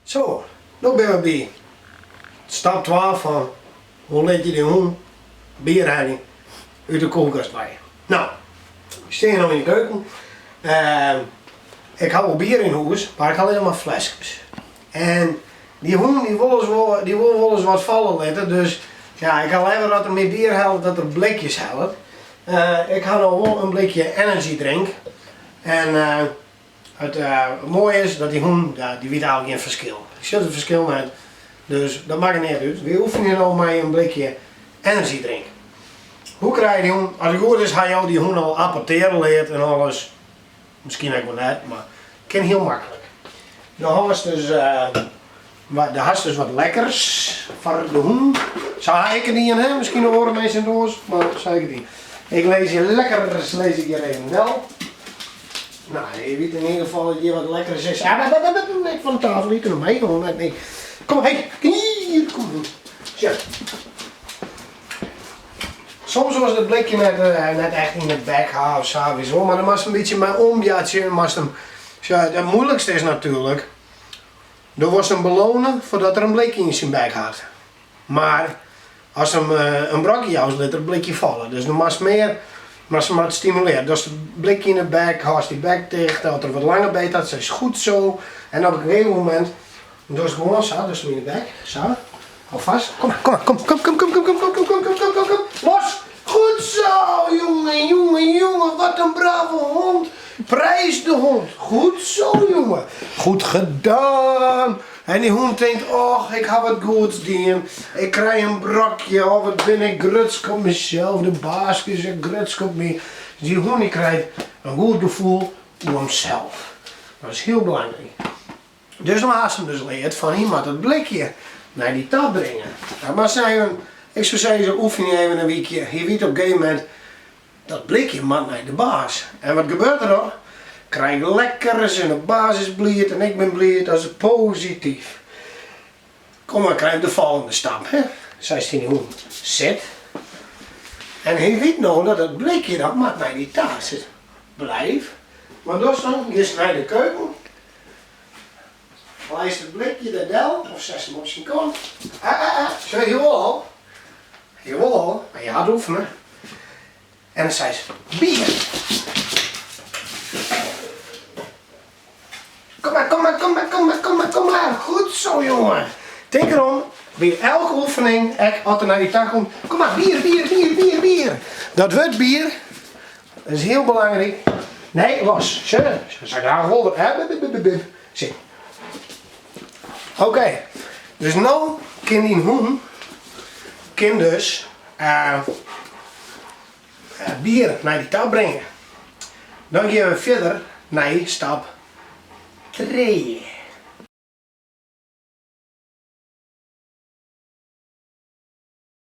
Zo, nu ben we bij stap 12 van hoe let je die hoen bierreiding uit de koelkast bij. Nou, ik sta hier nog in de keuken. Ik hou wel bier in huis, maar ik had alleen maar flesjes. En die hoen die wil wel eens wat vallen laten, dus ja, ik had liever dat er meer bier helpt dat er blikjes helpt. Ik had nog wel een blikje energy drink. En het mooie is dat die hoen, ja, die weet eigenlijk geen verschil. Ik zit het verschil met, dus dat maakt niet uit. We oefenen hier nou met een blikje energy drink. Hoe krijg je die hoen? Als het goed is, ga je die hoen al apporteren leert en alles. Misschien ook wel net, maar ik ken heel makkelijk. Dan hast dus wat lekkers voor de hoen. Zou ik het niet in, hè? Misschien horen mensen doos, maar zou ik het niet. Ik lees je lekkers, lees ik hier even wel. Nou, je weet in ieder geval dat je wat lekkers is. Ik van de tafel, je kunt hem meedoen. Nee. Kom maar, hier, kom. Zo. Soms was het blikje net echt in het bek halen of zo, maar dan was het een beetje mijn omjaatje. Het moeilijkste is natuurlijk, er was hem belonen voordat er een blikje in zijn bek had. Maar als hem een brokje had, liet er een blikje vallen. Dus dan was meer, maar ze maar stimuleren. Dus het blikje in de bek, haast die bek dicht, dat er wat langer bij had, dat is goed zo. En op een gegeven moment, dus gewoon zo, dus in de bek, zo. Hou vast. Kom. Los! Goed zo, jongen, wat een brave hond. Prijs de hond. Goed zo, jongen. Goed gedaan. En die hond denkt, oh, ik heb wat goeds gedaan. Ik krijg een brokje, oh, wat ben ik grutsk op mezelf. De baas is een grutsk op me. Die hond die krijgt een goed gevoel voor hemzelf. Dat is heel belangrijk. Dus dan had ze hem dus leert van iemand het blikje naar die tap brengen. Maar ik zou zeggen, zo oefen je even een weekje. Je weet op een gegeven moment dat blikje mag naar de baas. En wat gebeurt er dan? Krijg je lekkers en de baas is blij en ik ben blij. Dat is positief. Kom maar, krijg de volgende stap. Hè? Zij is die hond. Zit. En hij weet nou dat het blikje dat mag naar die taart zit. Blijf. Maar dus dan, je naar de keuken. Lijst het blikje de del, of 6 misschien kan. Zo, je wil al. Je wil al, maar je gaat oefenen. En dan zei ze, bier. Kom maar. Goed zo, jongen. Denk erom, bij elke oefening, als er naar die tang komt, kom maar, bier. Dat wordt bier. Dat is heel belangrijk. Nee, los. Zo, zeg daar rollen. Zit. Oké, dus nu kan die hoen dus bier naar die tap brengen. Dan gaan we verder naar stap 3.